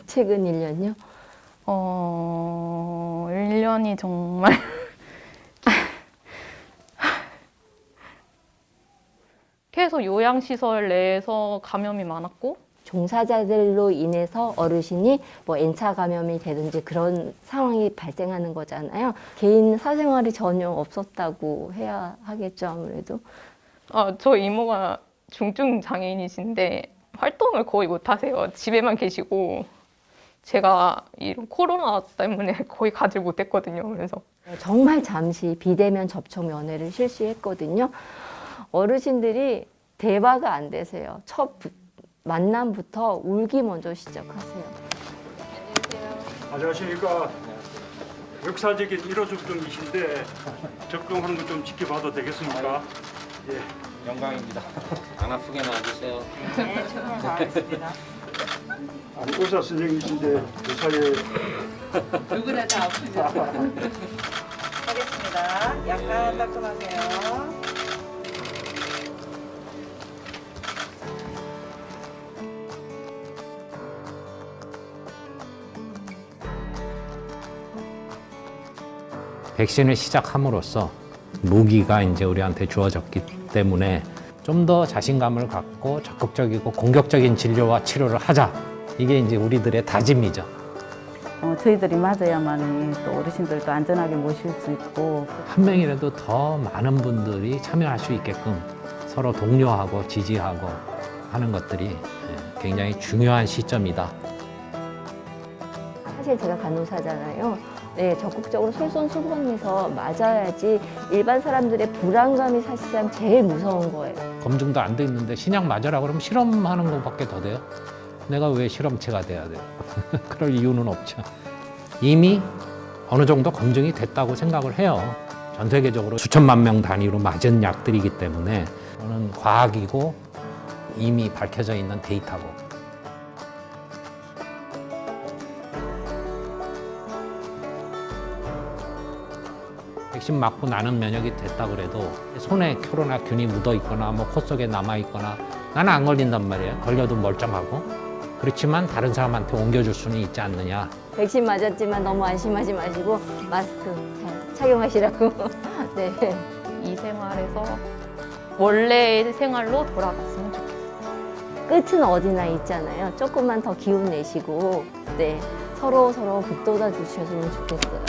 최근 1년요? 1년이 정말 계속 요양시설 내에서 감염이 많았고 종사자들로 인해서 어르신이 뭐 N차 감염이 되든지 그런 상황이 발생하는 거잖아요. 개인 사생활이 전혀 없었다고 해야 하겠죠, 아무래도. 저 이모가 중증 장애인이신데 활동을 거의 못 하세요. 집에만 계시고 제가 이 코로나 때문에 거의 가지 못했거든요. 그래서 정말 잠시 비대면 접촉 면회를 실시했거든요. 어르신들이 대화가 안 되세요. 첫 만남부터 울기 먼저 시작하세요. 안녕하십니까. 역사적인 1호 접종이신데 접종하는 거 좀 지켜봐도 되겠습니까? 예. 영광입니다. 안 아프게 나와주세요. 네, 최선을 다하겠습니다. 아니, 의사 선생님이신데 의사에 누구나 다 아프죠. 하겠습니다. 약간 따끔하세요. 백신을 시작함으로써 무기가 이제 우리한테 주어졌기 때문에 좀 더 자신감을 갖고 적극적이고 공격적인 진료와 치료를 하자. 이게 이제 우리들의 다짐이죠. 저희들이 맞아야만 또 어르신들도 안전하게 모실 수 있고 한 명이라도 더 많은 분들이 참여할 수 있게끔 서로 독려하고 지지하고 하는 것들이 굉장히 중요한 시점이다. 사실 제가 간호사잖아요. 네, 적극적으로 솔선수범해서 맞아야지 일반 사람들의 불안감이 사실상 제일 무서운 거예요. 검증도 안 돼 있는데 신약 맞으라 그러면 실험하는 것밖에 더 돼요? 내가 왜 실험체가 돼야 돼요? 그럴 이유는 없죠. 이미 어느 정도 검증이 됐다고 생각을 해요. 전 세계적으로 수천만 명 단위로 맞은 약들이기 때문에 저는 과학이고 이미 밝혀져 있는 데이터고. 백신 맞고 나는 면역이 됐다 그래도 손에 코로나균이 묻어 있거나 뭐 코 속에 남아 있거나 나는 안 걸린단 말이에요. 걸려도 멀쩡하고. 그렇지만 다른 사람한테 옮겨줄 수는 있지 않느냐. 백신 맞았지만 너무 안심하지 마시고 마스크 잘 착용하시라고. 네. 이 생활에서 원래의 생활로 돌아갔으면 좋겠어요. 끝은 어디나 있잖아요. 조금만 더 기운 내시고 네, 서로 북돋아 주셨으면 좋겠어요.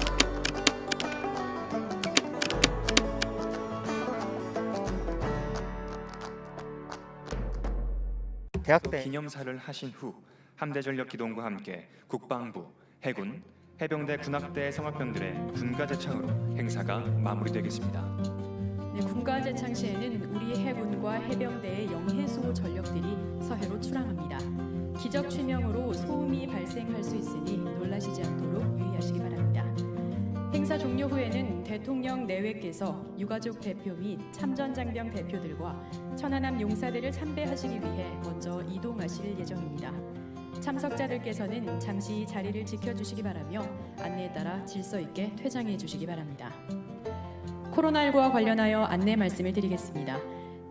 대학 때 기념사를 하신 후 함대전력기동과 함께 국방부, 해군, 해병대 군악대 성악병들의 군가제창으로 행사가 마무리되겠습니다. 네, 군가제창 시에는 우리 해군과 해병대의 영해수호 전력들이 서해로 출항합니다. 기적 취명으로 소음이 발생할 수 있으니 놀라시지 않도록 유의하시기 바랍니다. 행사 종료 후에는 대통령 내외께서 유가족 대표 및 참전장병 대표들과 천안함 용사들을 참배하시기 위해 먼저 이동하실 예정입니다. 참석자들께서는 잠시 자리를 지켜주시기 바라며 안내에 따라 질서 있게 퇴장해 주시기 바랍니다. 코로나19와 관련하여 안내 말씀을 드리겠습니다.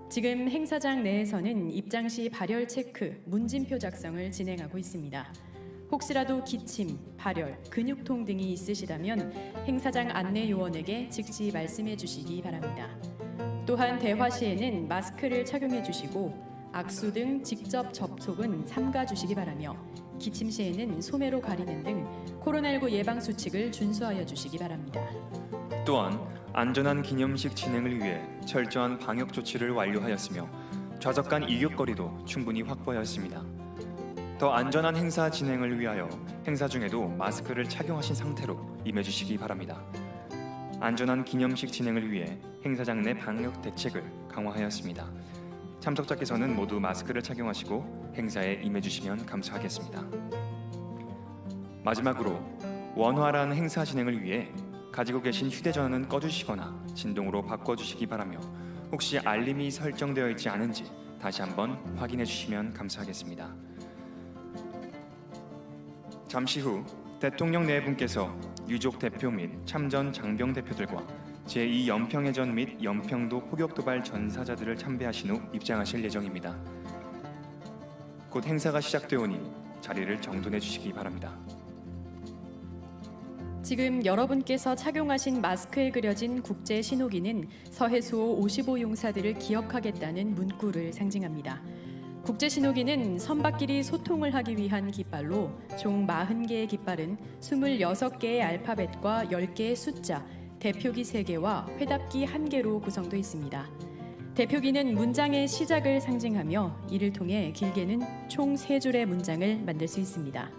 지금 행사장 내에서는 입장 시 발열 체크, 문진표 작성을 진행하고 있습니다. 혹시라도 기침, 발열, 근육통 등이 있으시다면 행사장 안내 요원에게 즉시 말씀해 주시기 바랍니다. 또한 대화 시에는 마스크를 착용해 주시고 악수 등 직접 접촉은 삼가 주시기 바라며 기침 시에는 소매로 가리는 등 코로나19 예방 수칙을 준수하여 주시기 바랍니다. 또한 안전한 기념식 진행을 위해 철저한 방역 조치를 완료하였으며 좌석 간 이격거리도 충분히 확보하였습니다. 더 안전한 행사 진행을 위하여 행사 중에도 마스크를 착용하신 상태로 임해주시기 바랍니다. 안전한 기념식 진행을 위해 행사장 내 방역 대책을 강화하였습니다. 참석자께서는 모두 마스크를 착용하시고 행사에 임해주시면 감사하겠습니다. 마지막으로 원활한 행사 진행을 위해 가지고 계신 휴대전화는 꺼주시거나 진동으로 바꿔주시기 바라며 혹시 알림이 설정되어 있지 않은지 다시 한번 확인해 주시면 감사하겠습니다. 잠시 후 대통령 네 분께서 유족 대표 및 참전 장병 대표들과 제2연평해전 및 연평도 포격도발 전사자들을 참배하신 후 입장하실 예정입니다. 곧 행사가 시작되오니 자리를 정돈해 주시기 바랍니다. 지금 여러분께서 착용하신 마스크에 그려진 국제 신호기는 서해수호 55용사들을 기억하겠다는 문구를 상징합니다. 국제 신호기는 선박끼리 소통을 하기 위한 깃발로 총 40개의 깃발은 26개의 알파벳과 10개의 숫자, 대표기 3개와 회답기 1개로 구성되어 있습니다. 대표기는 문장의 시작을 상징하며 이를 통해 길게는 총 3줄의 문장을 만들 수 있습니다.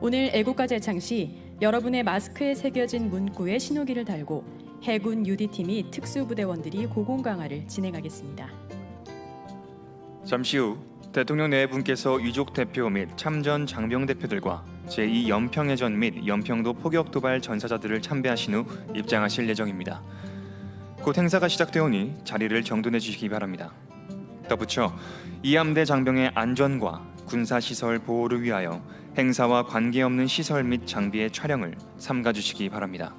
오늘 애국가 제창 시 여러분의 마스크에 새겨진 문구에 신호기를 달고 해군 UDT 및 특수부대원들이 고공 강화를 진행하겠습니다. 잠시 후 대통령 네 분께서 유족 대표 및 참전 장병 대표들과 제2연평해전 및 연평도 포격 도발 전사자들을 참배하신 후 입장하실 예정입니다. 곧 행사가 시작되오니 자리를 정돈해 주시기 바랍니다. 덧붙여 이 함대 장병의 안전과 군사시설 보호를 위하여 행사와 관계없는 시설 및 장비의 촬영을 삼가 주시기 바랍니다.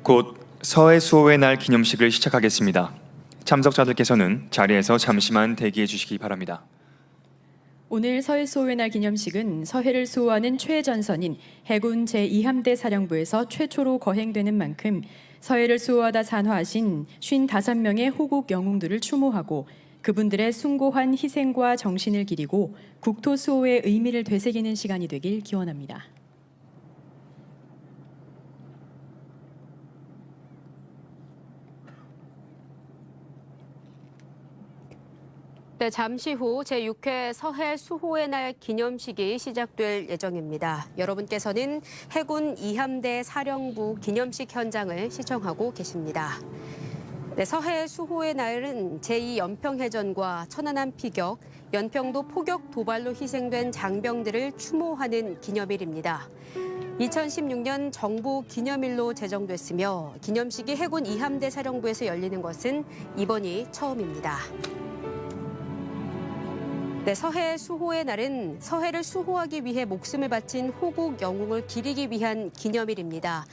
곧 서해 수호의 날 기념식을 시작하겠습니다. 참석자들께서는 자리에서 잠시만 대기해 주시기 바랍니다. 오늘 서해 수호의 날 기념식은 서해를 수호하는 최전선인 해군 제2함대 사령부에서 최초로 거행되는 만큼 서해를 수호하다 산화하신 55명의 호국 영웅들을 추모하고 그분들의 숭고한 희생과 정신을 기리고 국토 수호의 의미를 되새기는 시간이 되길 기원합니다. 네, 잠시 후 제6회 서해 수호의 날 기념식이 시작될 예정입니다. 여러분께서는 해군 2함대 사령부 기념식 현장을 시청하고 계십니다. 네, 서해 수호의 날은 제2연평해전과 천안함 피격, 연평도 포격 도발로 희생된 장병들을 추모하는 기념일입니다. 2016년 정부 기념일로 제정됐으며 기념식이 해군 2함대 사령부에서 열리는 것은 이번이 처음입니다. 네, 서해 수호의 날은 서해를 수호하기 위해 목숨을 바친 호국 영웅을 기리기 위한 기념일입니다.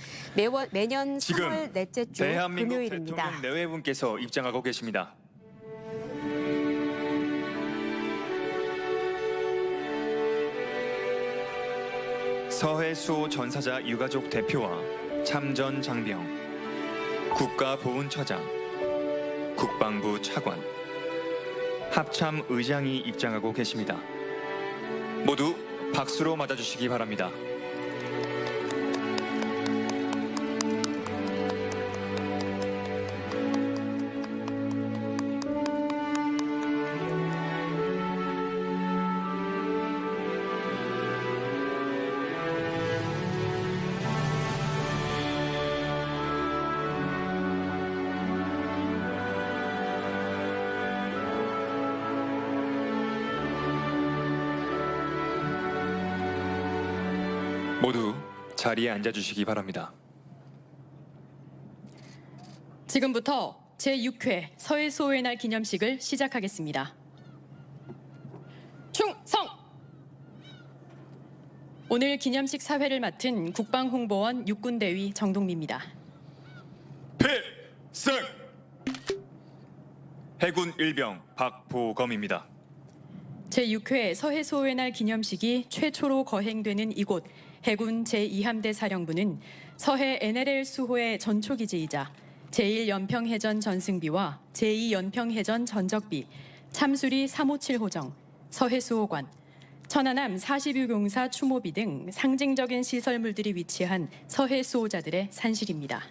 매년 3월 넷째 주 대한민국 금요일입니다. 대통령 내외분께서 입장하고 계십니다. 서해 수호 전사자 유가족 대표와 참전 장병, 국가보훈처장, 국방부 차관, 합참 의장이 입장하고 계십니다. 모두 박수로 맞아주시기 바랍니다. 모두 자리에 앉아주시기 바랍니다. 지금부터 제6회 서해 수호의 날 기념식을 시작하겠습니다. 충성! 오늘 기념식 사회를 맡은 국방홍보원 육군대위 정동미입니다. 필승! 해군 일병 박보검입니다. 제6회 서해 수호의 날 기념식이 최초로 거행되는 이곳 해군 제2함대 사령부는 서해 NLL 수호의 전초기지이자 제1연평해전 전승비와 제2연평해전 전적비, 참수리 357호정, 서해수호관, 천안함 42공사 추모비 등 상징적인 시설물들이 위치한 서해수호자들의 산실입니다.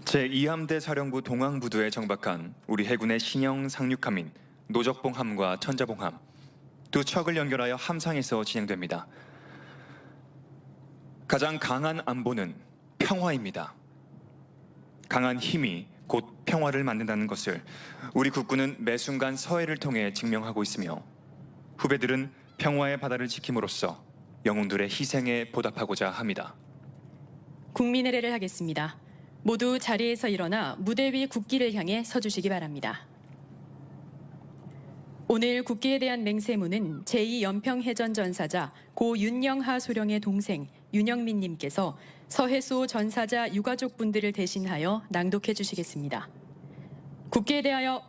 제2함대 사령부 동항부두에 정박한 우리 해군의 신형 상륙함인 노적봉함과 천자봉함, 두 척을 연결하여 함상에서 진행됩니다. 가장 강한 안보는 평화입니다. 강한 힘이 곧 평화를 만든다는 것을 우리 국군은 매 순간 서해를 통해 증명하고 있으며 후배들은 평화의 바다를 지킴으로써 영웅들의 희생에 보답하고자 합니다. 국민의례를 하겠습니다. 모두 자리에서 일어나 무대 위 국기를 향해 서주시기 바랍니다. 오늘 국기에 대한 맹세문은 제2연평해전 전사자 고 윤영하 소령의 동생 윤영민 님께서 서해수호 전사자 유가족 분들을 대신하여 낭독해 주시겠습니다. 국기에 대하여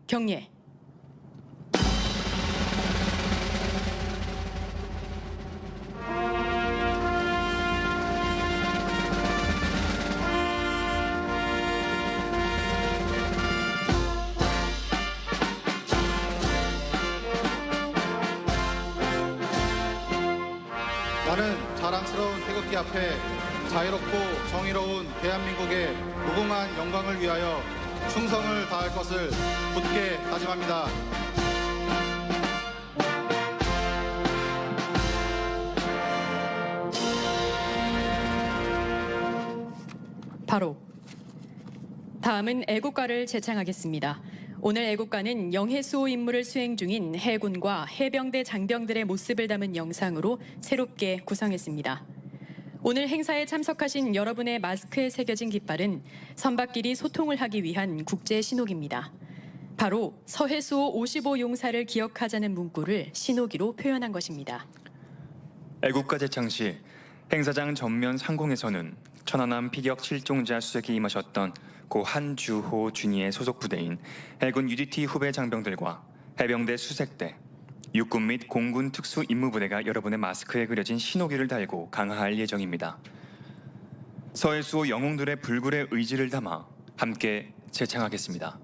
경례. 나는 자랑스러운 태극기 앞에 자유롭고 정의로운 대한민국의 무궁한 영광을 위하여 충성을 다할 것을 굳게 다짐합니다. 바로 다음은 애국가를 제창하겠습니다. 오늘 애국가는 영해수호 임무를 수행 중인 해군과 해병대 장병들의 모습을 담은 영상으로 새롭게 구성했습니다. 오늘 행사에 참석하신 여러분의 마스크에 새겨진 깃발은 선박끼리 소통을 하기 위한 국제 신호기입니다. 바로 서해수호 55용사를 기억하자는 문구를 신호기로 표현한 것입니다. 애국가 제창 시 행사장 전면 상공에서는 천안함 피격 7종자 수색에 임하셨던 고 한주호 준이의 소속 부대인 해군 UDT 후배 장병들과 해병대 수색대, 육군 및 공군 특수 임무부대가 여러분의 마스크에 그려진 신호기를 달고 강화할 예정입니다. 서해수호 영웅들의 불굴의 의지를 담아 함께 제창하겠습니다.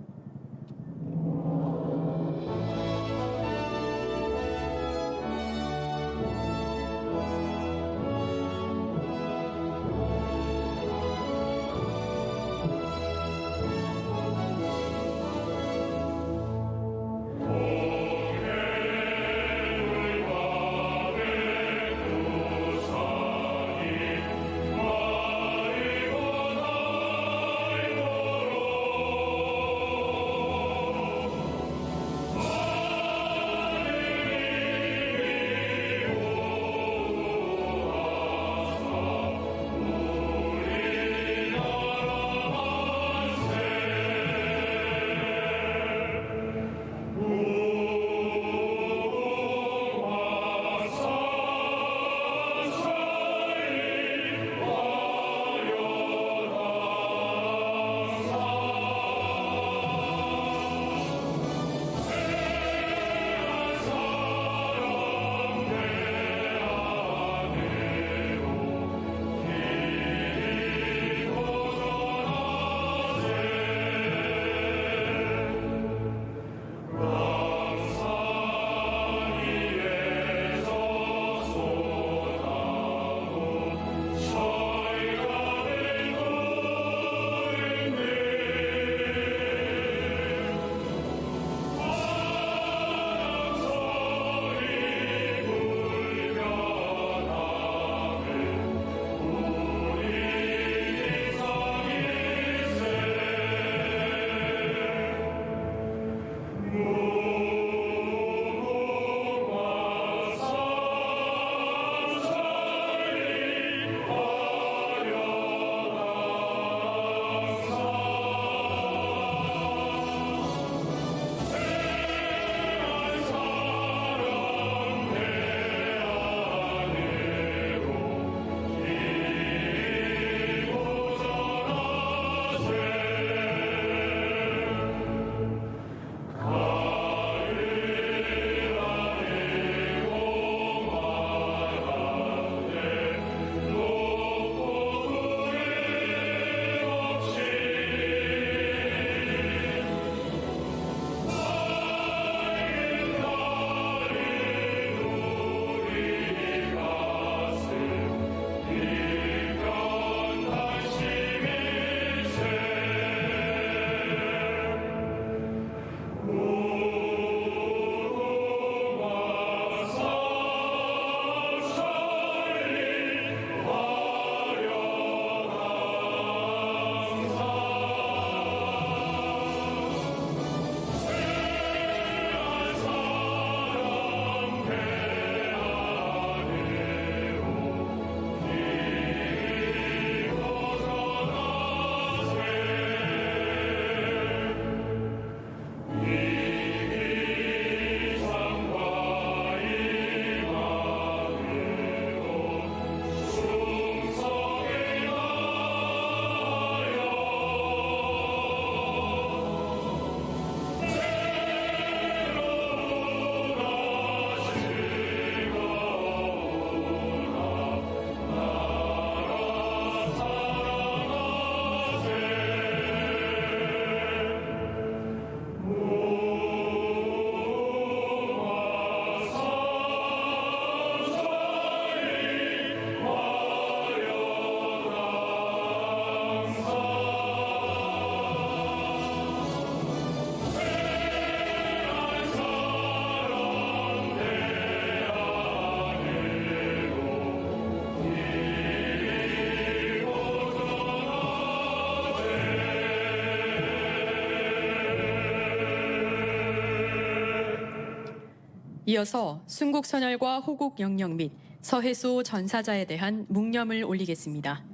이어서 순국선열과 호국 영령 및 서해수 전사자에 대한 묵념을 올리겠습니다.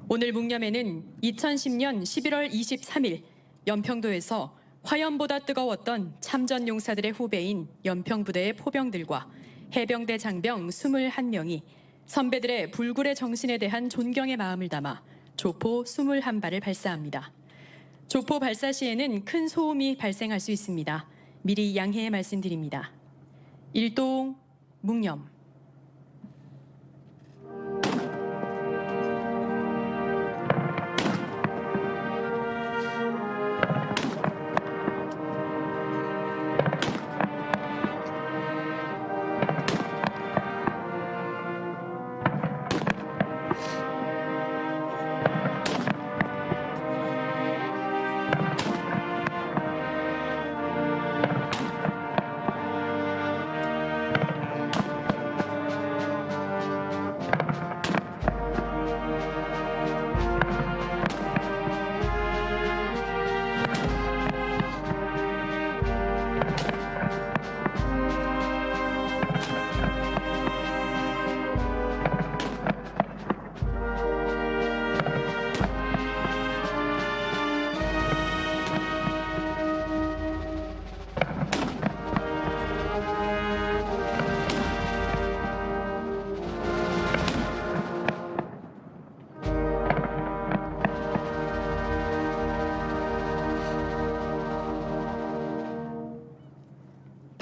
오늘 묵념에는 2010년 11월 23일 연평도에서 화염보다 뜨거웠던 참전 용사들의 후배인 연평부대의 포병들과 해병대 장병 21명이 선배들의 불굴의 정신에 대한 존경의 마음을 담아 조포 21발을 발사합니다. 조포 발사 시에는 큰 소음이 발생할 수 있습니다. 미리 양해의 말씀드립니다. 일동 묵념.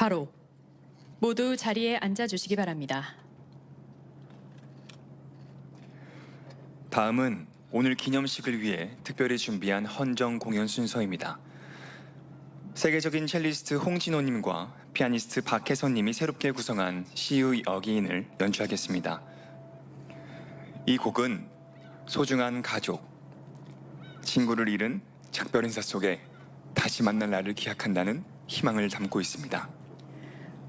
바로 모두 자리에 앉아주시기 바랍니다. 다음은 오늘 기념식을 위해 특별히 준비한 헌정 공연 순서입니다. 세계적인 첼리스트 홍진호님과 피아니스트 박혜선님이 새롭게 구성한 시의 어기인을 연주하겠습니다. 이 곡은 소중한 가족, 친구를 잃은 작별 인사 속에 다시 만날 날을 기약한다는 희망을 담고 있습니다.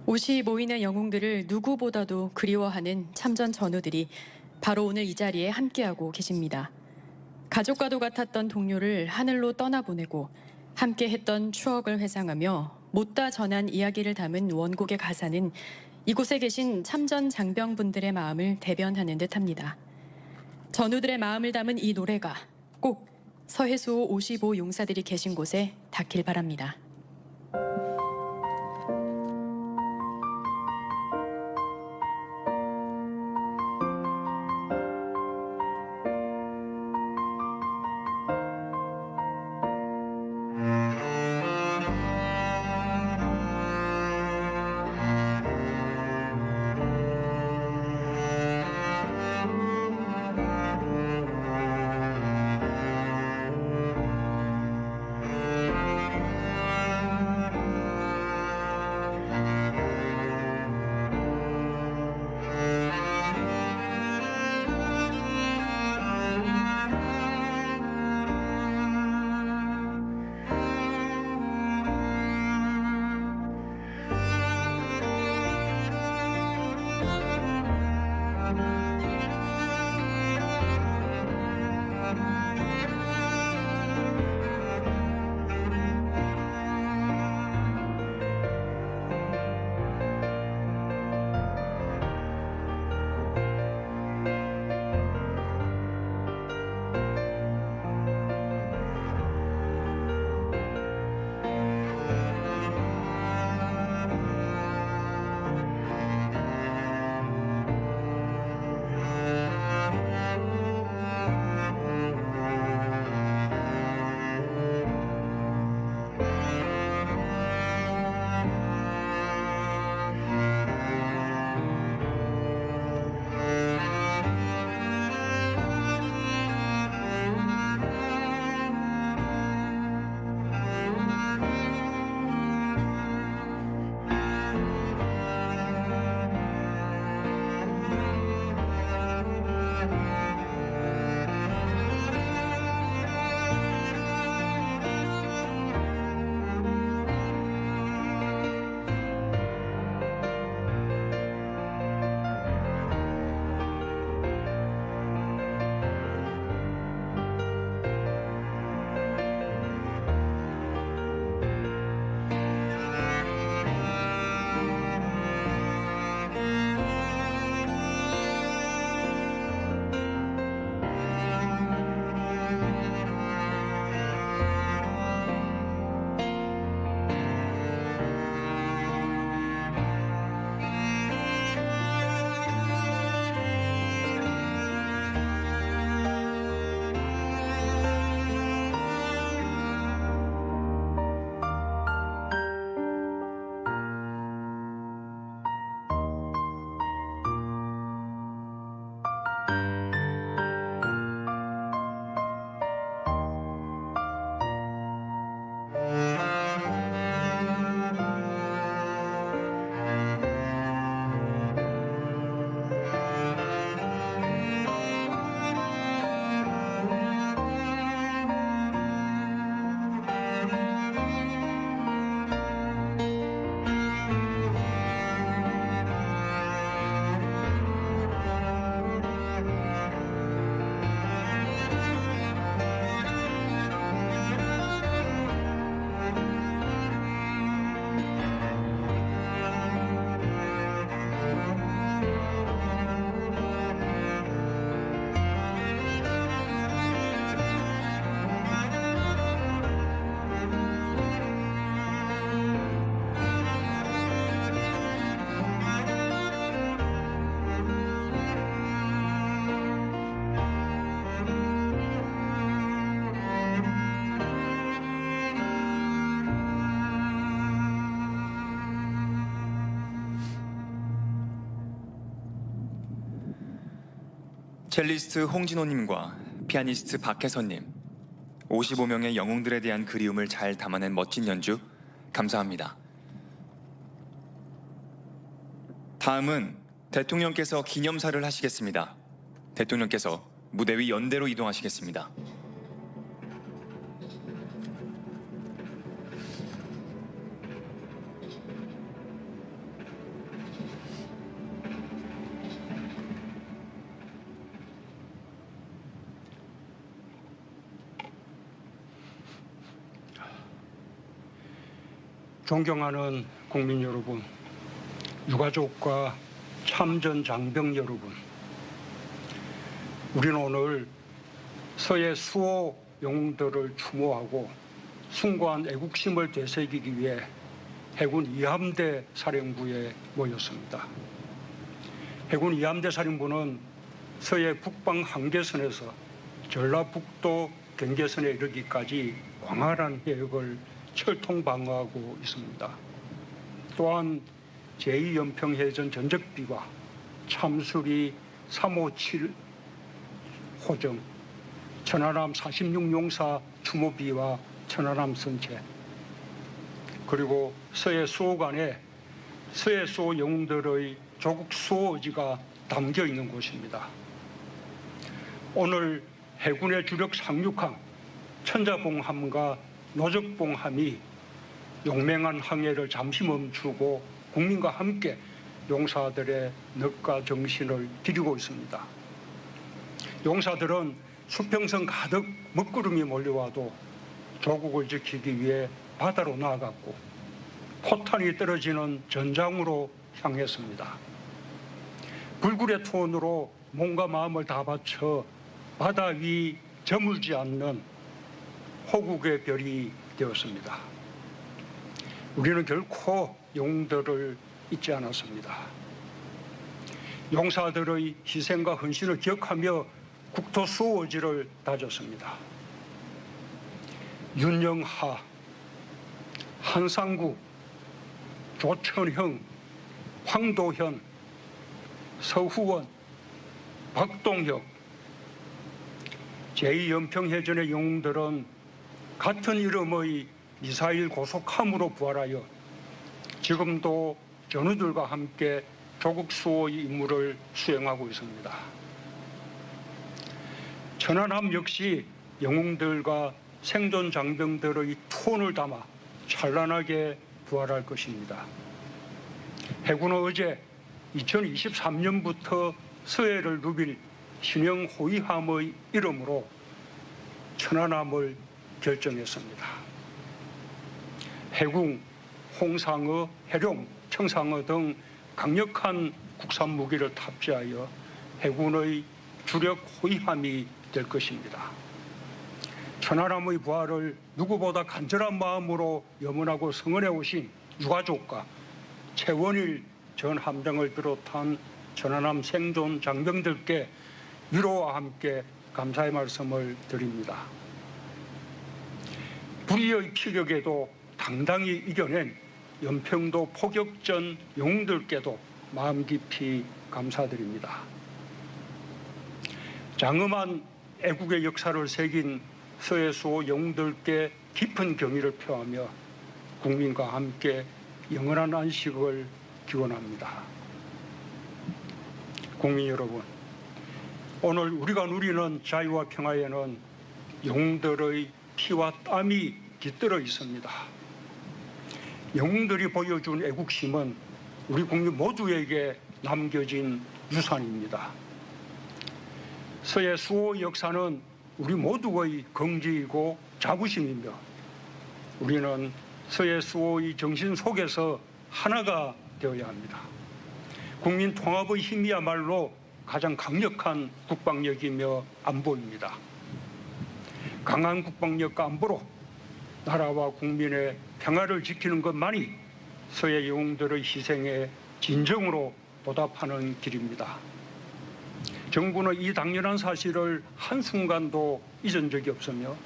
옷이 모이는 영웅들을 누구보다도 그리워하는 참전 전우들이 바로 오늘 이 자리에 함께하고 계십니다. 가족과도 같았던 동료를 하늘로 떠나보내고 함께했던 추억을 회상하며 못다 전한 이야기를 담은 원곡의 가사는 이곳에 계신 참전 장병분들의 마음을 대변하는 듯합니다. 전우들의 마음을 담은 이 노래가 꼭 서해수 55 용사들이 계신 곳에 닿길 바랍니다. 첼리스트 홍진호님과 피아니스트 박혜선님, 55명의 영웅들에 대한 그리움을 잘 담아낸 멋진 연주 감사합니다. 다음은 대통령께서 기념사를 하시겠습니다. 대통령께서 무대 위 연대로 이동하시겠습니다. 존경하는 국민 여러분, 유가족과 참전 장병 여러분, 우리는 오늘 서해 수호 영웅들을 추모하고 숭고한 애국심을 되새기기 위해 해군 2함대 사령부에 모였습니다. 해군 2함대 사령부는 서해 북방 한계선에서 전라북도 경계선에 이르기까지 광활한 해역을 철통 방어하고 있습니다. 또한 제2연평해전 전적비와 참수리 357 호정, 천안함 46용사 추모비와 천안함 선체, 그리고 서해 수호관에 서해 수호 영웅들의 조국 수호 의지가 담겨 있는 곳입니다. 오늘 해군의 주력 상륙함 천자봉함과 노적봉함이 용맹한 항해를 잠시 멈추고 국민과 함께 용사들의 넋과 정신을 기리고 있습니다. 용사들은 수평선 가득 먹구름이 몰려와도 조국을 지키기 위해 바다로 나아갔고 포탄이 떨어지는 전장으로 향했습니다. 불굴의 투혼으로 몸과 마음을 다 바쳐 바다 위 저물지 않는 호국의 별이 되었습니다. 우리는 결코 영웅들을 잊지 않았습니다. 용사들의 희생과 헌신을 기억하며 국토 수호 의지를 다졌습니다. 윤영하, 한상구, 조천형, 황도현, 서후원, 박동혁, 제2연평해전의 영웅들은 같은 이름의 미사일 고속함으로 부활하여 지금도 전우들과 함께 조국 수호의 임무를 수행하고 있습니다. 천안함 역시 영웅들과 생존 장병들의 투혼을 담아 찬란하게 부활할 것입니다. 해군은 어제 2023년부터 서해를 누빌 신형 호위함의 이름으로 천안함을 결정했습니다. 해군, 홍상어, 해룡, 청상어 등 강력한 국산 무기를 탑재하여 해군의 주력 호위함이 될 것입니다. 천안함의 부활을 누구보다 간절한 마음으로 염원하고 성원해 오신 유가족과 최원일 전 함장을 비롯한 천안함 생존 장병들께 위로와 함께 감사의 말씀을 드립니다. 불의의 피격에도 당당히 이겨낸 연평도 포격전 영웅들께도 마음 깊이 감사드립니다. 장엄한 애국의 역사를 새긴 서해 수호 영웅들께 깊은 경의를 표하며 국민과 함께 영원한 안식을 기원합니다. 국민 여러분, 오늘 우리가 누리는 자유와 평화에는 영웅들의 피와 땀이 깃들어 있습니다. 영웅들이 보여준 애국심은 우리 국민 모두에게 남겨진 유산입니다. 서해 수호 역사는 우리 모두의 긍지이고 자부심이며 우리는 서해 수호의 정신 속에서 하나가 되어야 합니다. 국민 통합의 힘이야말로 가장 강력한 국방력이며 안보입니다. 강한 국방력과 안보로 나라와 국민의 평화를 지키는 것만이 서해 영웅들의 희생에 진정으로 보답하는 길입니다. 정부는 이 당연한 사실을 한순간도 잊은 적이 없으며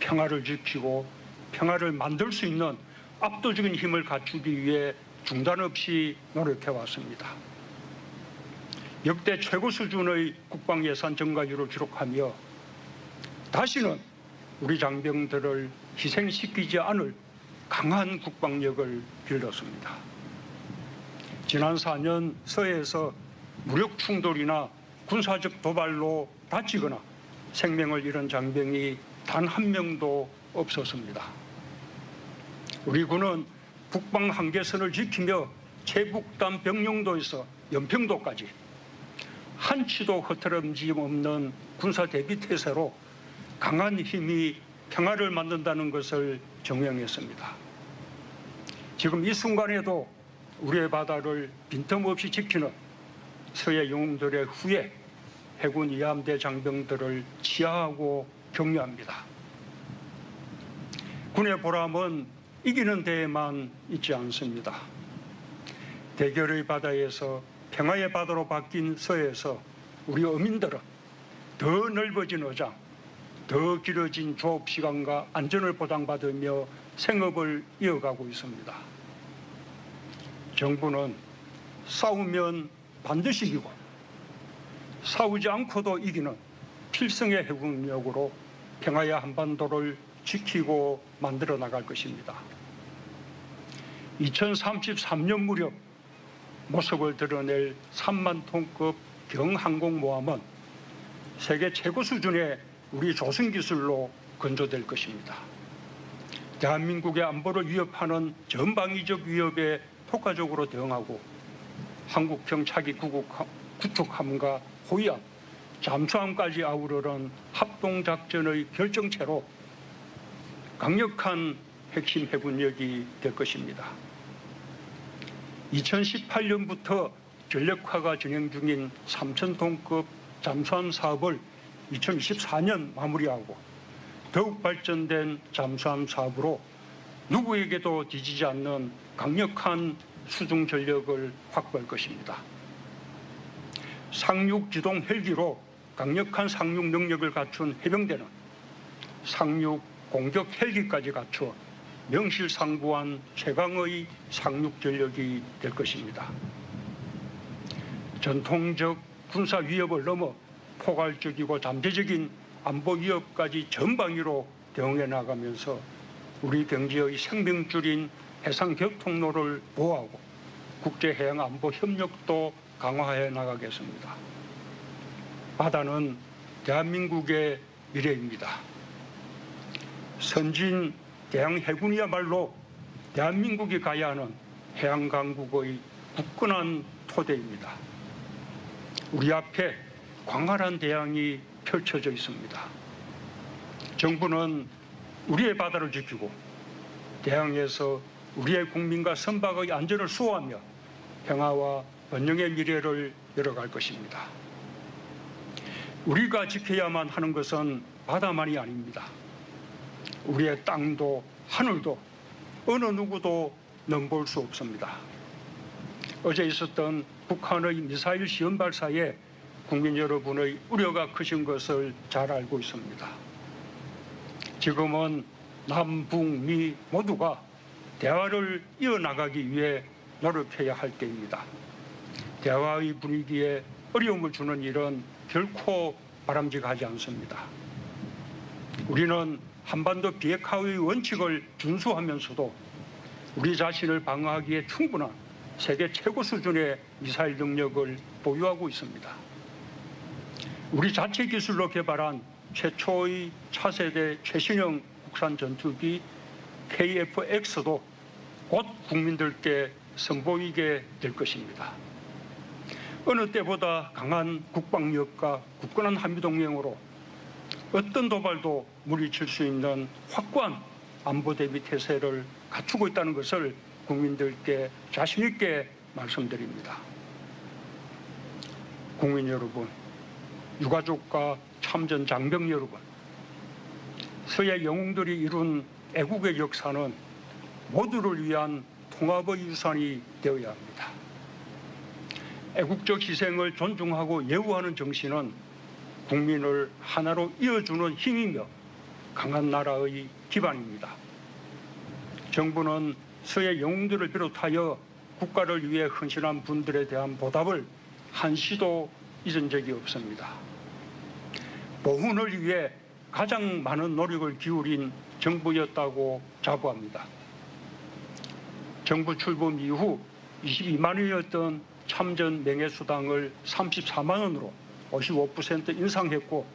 평화를 지키고 평화를 만들 수 있는 압도적인 힘을 갖추기 위해 중단 없이 노력해왔습니다. 역대 최고 수준의 국방 예산 증가율을 기록하며 다시는 우리 장병들을 희생시키지 않을 강한 국방력을 길렀습니다. 지난 4년 서해에서 무력 충돌이나 군사적 도발로 다치거나 생명을 잃은 장병이 단 한 명도 없었습니다. 우리 군은 북방 한계선을 지키며 최북단 병영도에서 연평도까지 한치도 흐트러짐 없는 군사 대비 태세로 강한 힘이 평화를 만든다는 것을 증명했습니다. 지금 이 순간에도 우리의 바다를 빈틈없이 지키는 서해 영웅들의 후예 해군 이함대 장병들을 치하하고 격려합니다. 군의 보람은 이기는 데에만 있지 않습니다. 대결의 바다에서 평화의 바다로 바뀐 서해에서 우리 어민들은 더 넓어진 어장, 더 길어진 조업 시간과 안전을 보장받으며 생업을 이어가고 있습니다. 정부는 싸우면 반드시 이기고 싸우지 않고도 이기는 필승의 해군력으로 평화의 한반도를 지키고 만들어 나갈 것입니다. 2033년 무렵 모습을 드러낼 3만 톤급 경항공모함은 세계 최고 수준의 우리 조선 기술로 건조될 것입니다. 대한민국의 안보를 위협하는 전방위적 위협에 효과적으로 대응하고 한국형 차기 구축함과 호위함, 잠수함까지 아우르는 합동작전의 결정체로 강력한 핵심 해군력이 될 것입니다. 2018년부터 전력화가 진행 중인 3,000톤급 잠수함 사업을 2024년 마무리하고 더욱 발전된 잠수함 사업으로 누구에게도 뒤지지 않는 강력한 수중 전력을 확보할 것입니다. 상륙 기동 헬기로 강력한 상륙 능력을 갖춘 해병대는 상륙 공격 헬기까지 갖춰 명실상부한 최강의 상륙 전력이 될 것입니다. 전통적 군사 위협을 넘어 포괄적이고 잠재적인 안보 위협까지 전방위로 대응해 나가면서 우리 경제의 생명줄인 해상교통로를 보호하고 국제해양안보협력도 강화해 나가겠습니다. 바다는 대한민국의 미래입니다. 선진 대양해군이야말로 대한민국이 가야 하는 해양강국의 굳건한 토대입니다. 우리 앞에 광활한 대양이 펼쳐져 있습니다. 정부는 우리의 바다를 지키고 대양에서 우리의 국민과 선박의 안전을 수호하며 평화와 번영의 미래를 열어갈 것입니다. 우리가 지켜야만 하는 것은 바다만이 아닙니다. 우리의 땅도 하늘도 어느 누구도 넘볼 수 없습니다. 어제 있었던 북한의 미사일 시험 발사에 국민 여러분의 우려가 크신 것을 잘 알고 있습니다. 지금은 남북미 모두가 대화를 이어나가기 위해 노력해야 할 때입니다. 대화의 분위기에 어려움을 주는 일은 결코 바람직하지 않습니다. 우리는 한반도 비핵화의 원칙을 준수하면서도 우리 자신을 방어하기에 충분한 세계 최고 수준의 미사일 능력을 보유하고 있습니다. 우리 자체 기술로 개발한 최초의 차세대 최신형 국산 전투기 KF-X도 곧 국민들께 선보이게 될 것입니다. 어느 때보다 강한 국방력과 굳건한 한미동맹으로 어떤 도발도 물리칠 수 있는 확고한 안보 대비 태세를 갖추고 있다는 것을 국민들께 자신 있게 말씀드립니다. 국민 여러분, 유가족과 참전 장병 여러분, 서해 영웅들이 이룬 애국의 역사는 모두를 위한 통합의 유산이 되어야 합니다. 애국적 희생을 존중하고 예우하는 정신은 국민을 하나로 이어주는 힘이며 강한 나라의 기반입니다. 정부는 서해 영웅들을 비롯하여 국가를 위해 헌신한 분들에 대한 보답을 한시도 잊은 적이 없습니다. 보훈을 위해 가장 많은 노력을 기울인 정부였다고 자부합니다. 정부 출범 이후 22만 원이었던 참전 명예수당을 34만 원으로 55% 인상했고,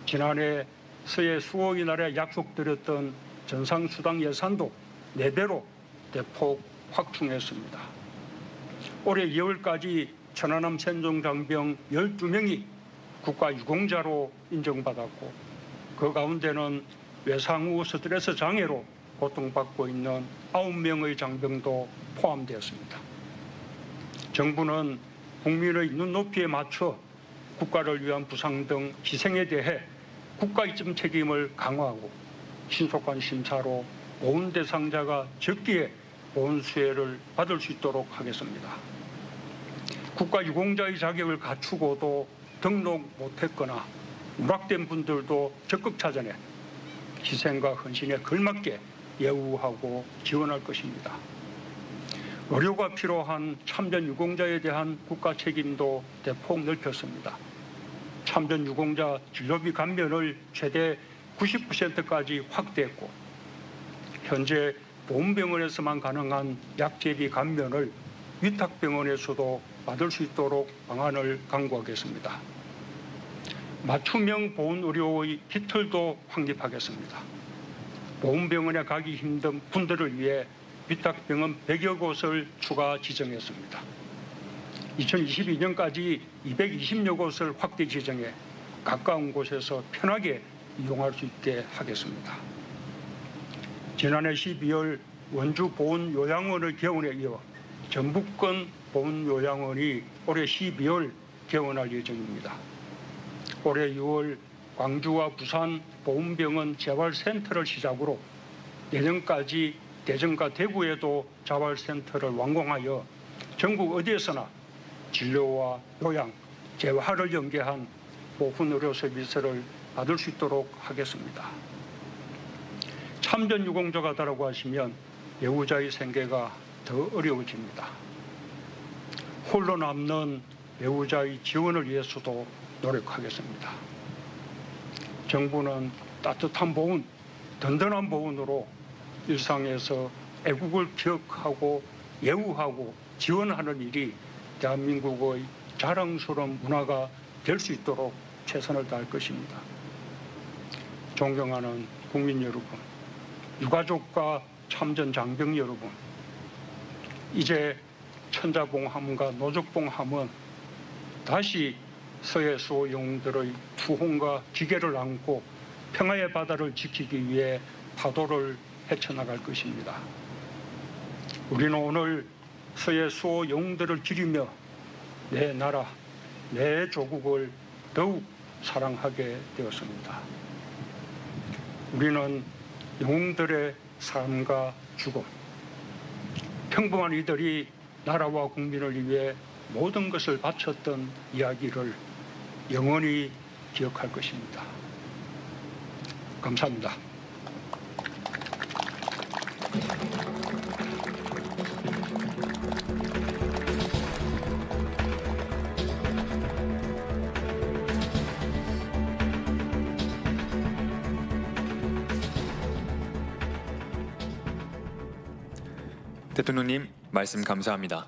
지난해 서해 수호의 날에 약속드렸던 전상수당 예산도 4배로 대폭 확충했습니다. 올해 2월까지 천안함 생존장병 12명이 국가유공자로 인정받았고, 그 가운데는 외상후 스트레스 장애로 고통받고 있는 9명의 장병도 포함되었습니다. 정부는 국민의 눈높이에 맞춰 국가를 위한 부상 등 희생에 대해 국가 이점 책임을 강화하고, 신속한 심사로 보훈 대상자가 적기에 보훈 수혜를 받을 수 있도록 하겠습니다. 국가 유공자의 자격을 갖추고도 등록 못했거나 누락된 분들도 적극 찾아내 희생과 헌신에 걸맞게 예우하고 지원할 것입니다. 의료가 필요한 참전 유공자에 대한 국가 책임도 대폭 넓혔습니다. 참전 유공자 진료비 감면을 최대 90%까지 확대했고, 현재 보훈병원에서만 가능한 약제비 감면을 위탁병원에서도 받을 수 있도록 방안을 강구하겠습니다. 맞춤형 보훈의료의 깃털도 확립하겠습니다. 보훈병원에 가기 힘든 분들을 위해 위탁병원 100여 곳을 추가 지정했습니다. 2022년까지 220여 곳을 확대 지정해 가까운 곳에서 편하게 이용할 수 있게 하겠습니다. 지난해 12월 원주 보훈요양원의 개원에 이어 전북권 보훈요양원이 올해 12월 개원할 예정입니다. 올해 6월 광주와 부산 보훈병원 재활센터를 시작으로 내년까지 대전과 대구에도 재활센터를 완공하여 전국 어디에서나 진료와 요양, 재활을 연계한 보훈의료 서비스를 받을 수 있도록 하겠습니다. 참전 유공자가 다라고 하시면 배우자의 생계가 더 어려워집니다. 홀로 남는 배우자의 지원을 위해서도 노력하겠습니다. 정부는 따뜻한 보훈, 든든한 보훈으로 일상에서 애국을 기억하고 예우하고 지원하는 일이 대한민국의 자랑스러운 문화가 될 수 있도록 최선을 다할 것입니다. 존경하는 국민 여러분, 유가족과 참전 장병 여러분, 이제 천자봉함과 노적봉함은 다시 서해 수호 영웅들의 투혼과 기계를 안고 평화의 바다를 지키기 위해 파도를 헤쳐나갈 것입니다. 우리는 오늘 서해 수호 영웅들을 기리며 내 나라, 내 조국을 더욱 사랑하게 되었습니다. 우리는 영웅들의 삶과 죽음, 평범한 이들이 나라와 국민을 위해 모든 것을 바쳤던 이야기를 영원히 기억할 것입니다. 감사합니다. 대통령님, 말씀 감사합니다.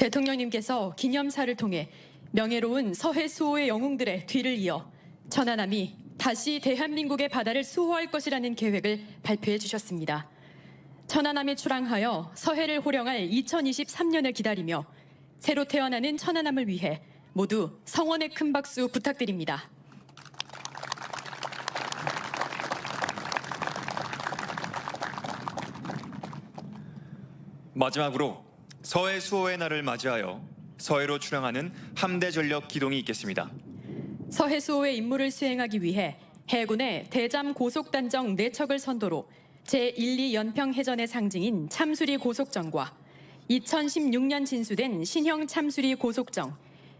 대통령님께서 기념사를 통해 명예로운 서해 수호의 영웅들의 뒤를 이어 천안함이 다시 대한민국의 바다를 수호할 것이라는 계획을 발표해 주셨습니다. 천안함이 출항하여 서해를 호령할 2023년을 기다리며 새로 태어나는 천안함을 위해 모두 성원의 큰 박수 부탁드립니다. 마지막으로 서해 수호의 날을 맞이하여 서해로 출항하는 함대 전력 기동이 있겠습니다. 서해 수호의 임무를 수행하기 위해 해군의 대잠 고속단정 4척을 선도로 제1, 2 연평해전의 상징인 참수리 고속정과 2016년 진수된 신형 참수리 고속정,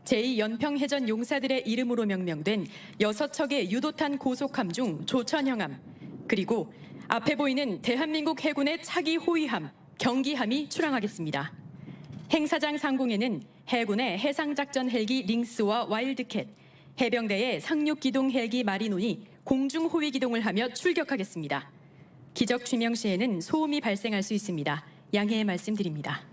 제2 연평해전 용사들의 이름으로 명명된 6척의 유도탄 고속함 중 조천형함, 그리고 앞에 보이는 대한민국 해군의 차기 호위함, 경기함이 출항하겠습니다. 행사장 상공에는 해군의 해상작전 헬기 링스와 와일드캣, 해병대의 상륙기동 헬기 마리논이 공중호위 기동을 하며 출격하겠습니다. 기적 취명 시에는 소음이 발생할 수 있습니다. 양해의 말씀드립니다.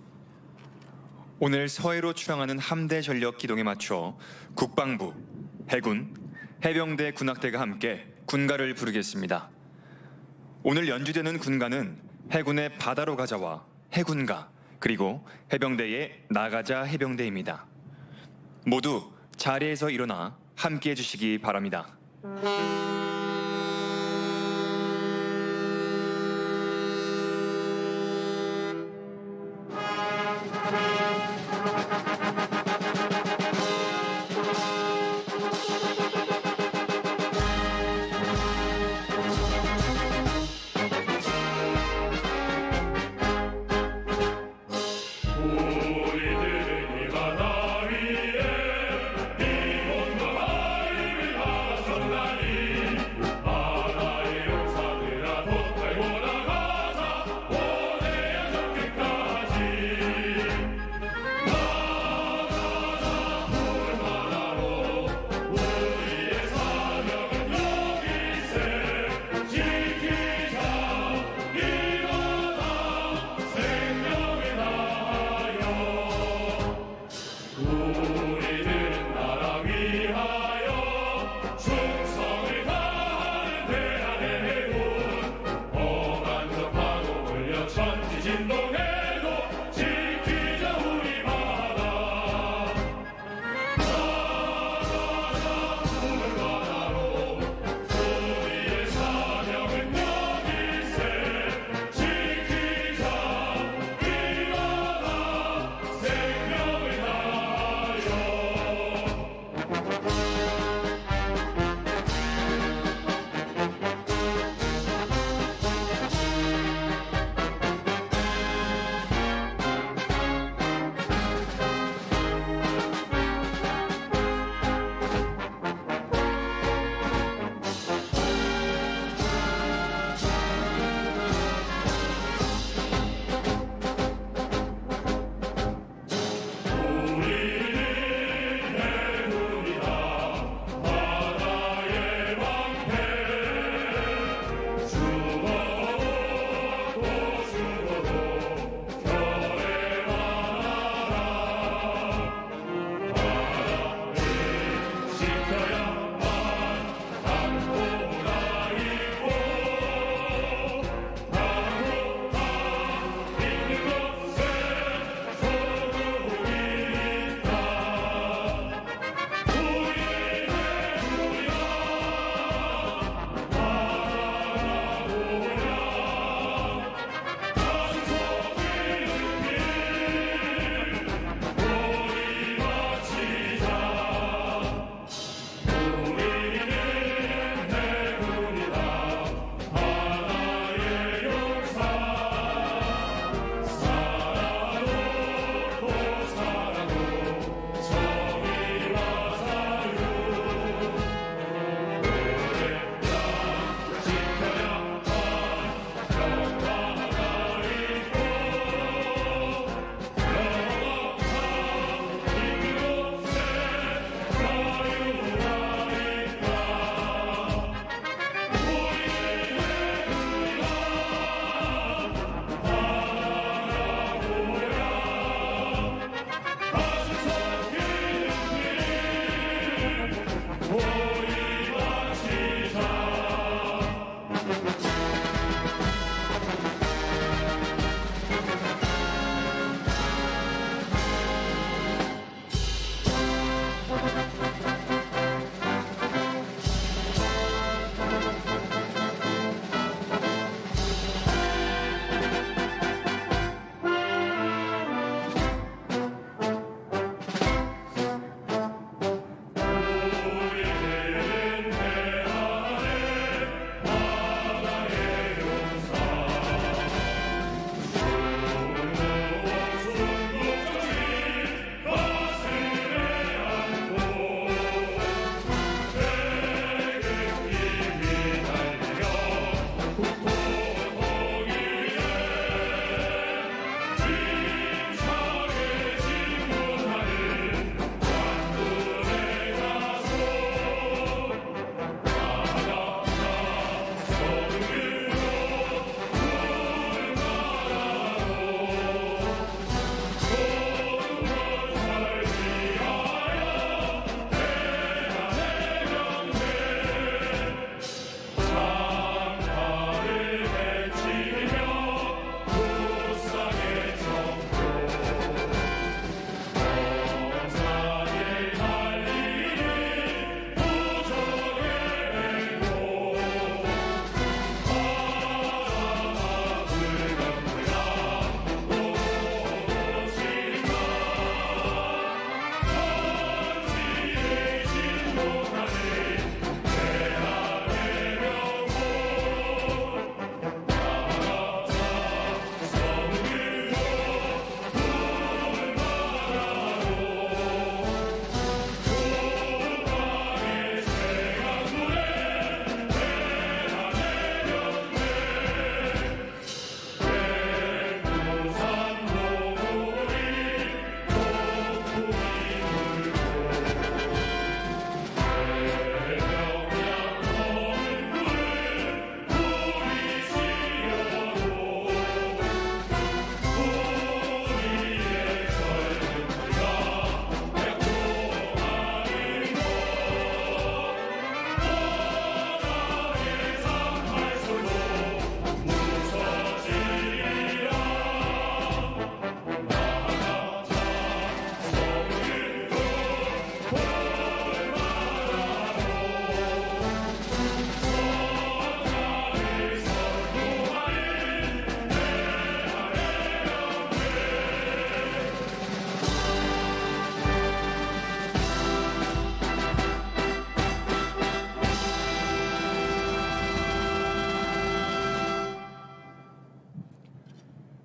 오늘 서해로 출항하는 함대 전력 기동에 맞춰 국방부, 해군, 해병대 군악대가 함께 군가를 부르겠습니다. 오늘 연주되는 군가는 해군의 바다로 가자와 해군가, 그리고 해병대의 나가자 해병대입니다. 모두 자리에서 일어나 함께해 주시기 바랍니다.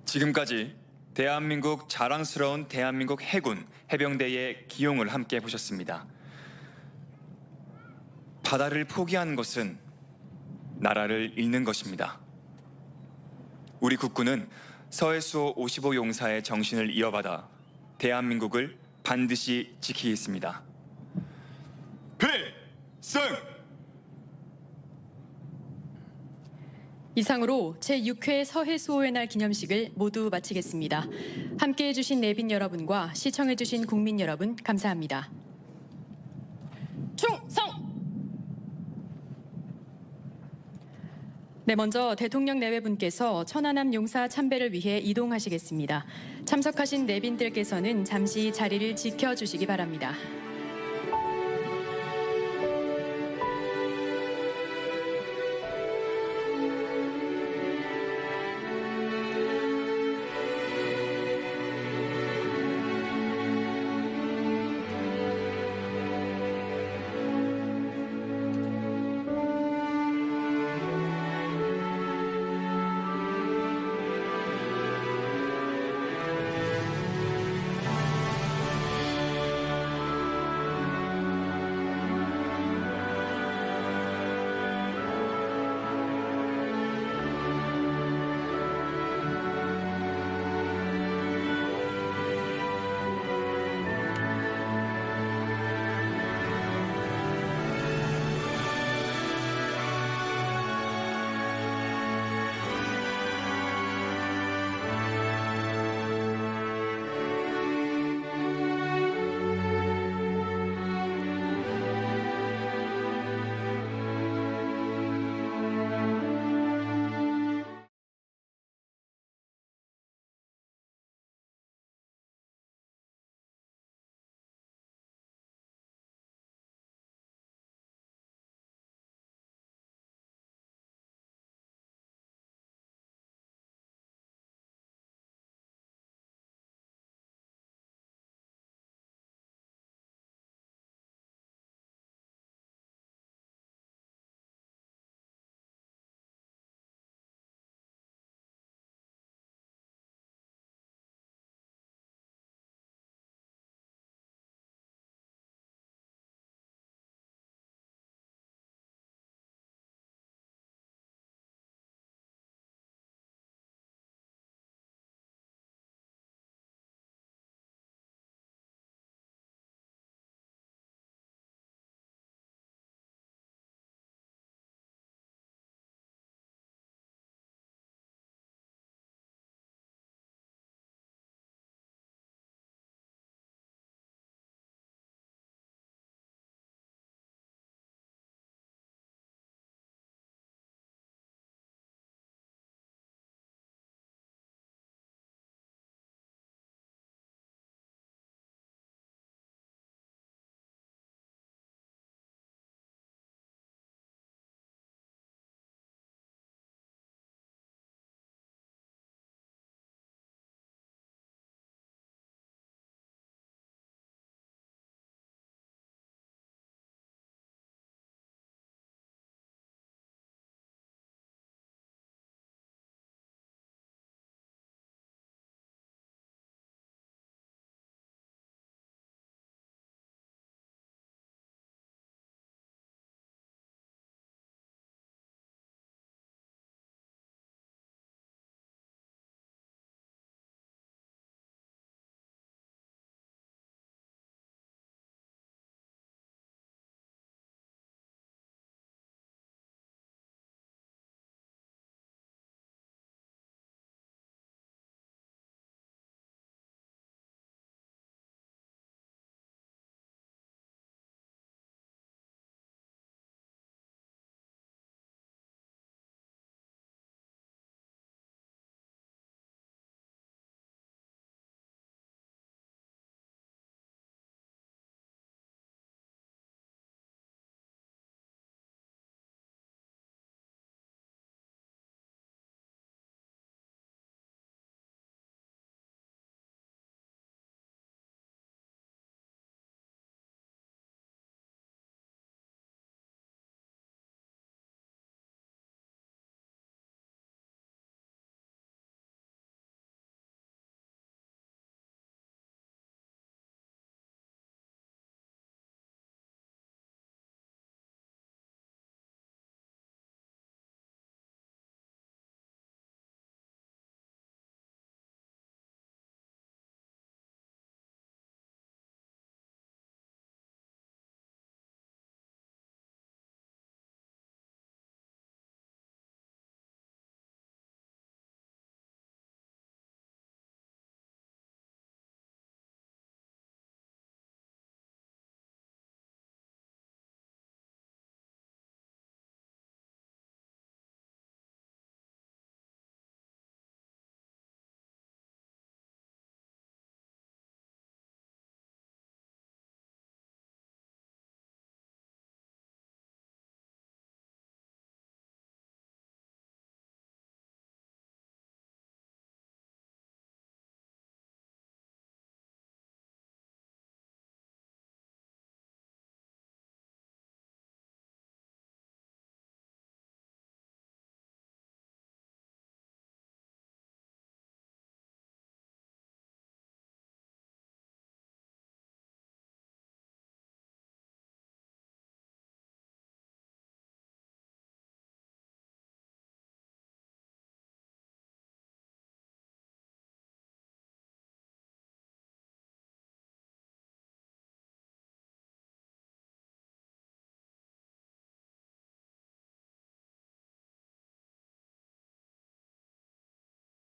지금까지 대한민국 자랑스러운 대한민국 해군 해병대의 기용을 함께 보셨습니다. 바다를 포기하는 것은 나라를 잃는 것입니다. 우리 국군은 서해수호 55 용사의 정신을 이어받아 대한민국을 반드시 지키겠습니다. 필승! 이상으로 제6회 서해수호의 날 기념식을 모두 마치겠습니다. 함께해 주신 내빈 여러분과 시청해 주신 국민 여러분 감사합니다. 충성! 네, 먼저 대통령 내외분께서 천안함 용사 참배를 위해 이동하시겠습니다. 참석하신 내빈들께서는 잠시 자리를 지켜주시기 바랍니다.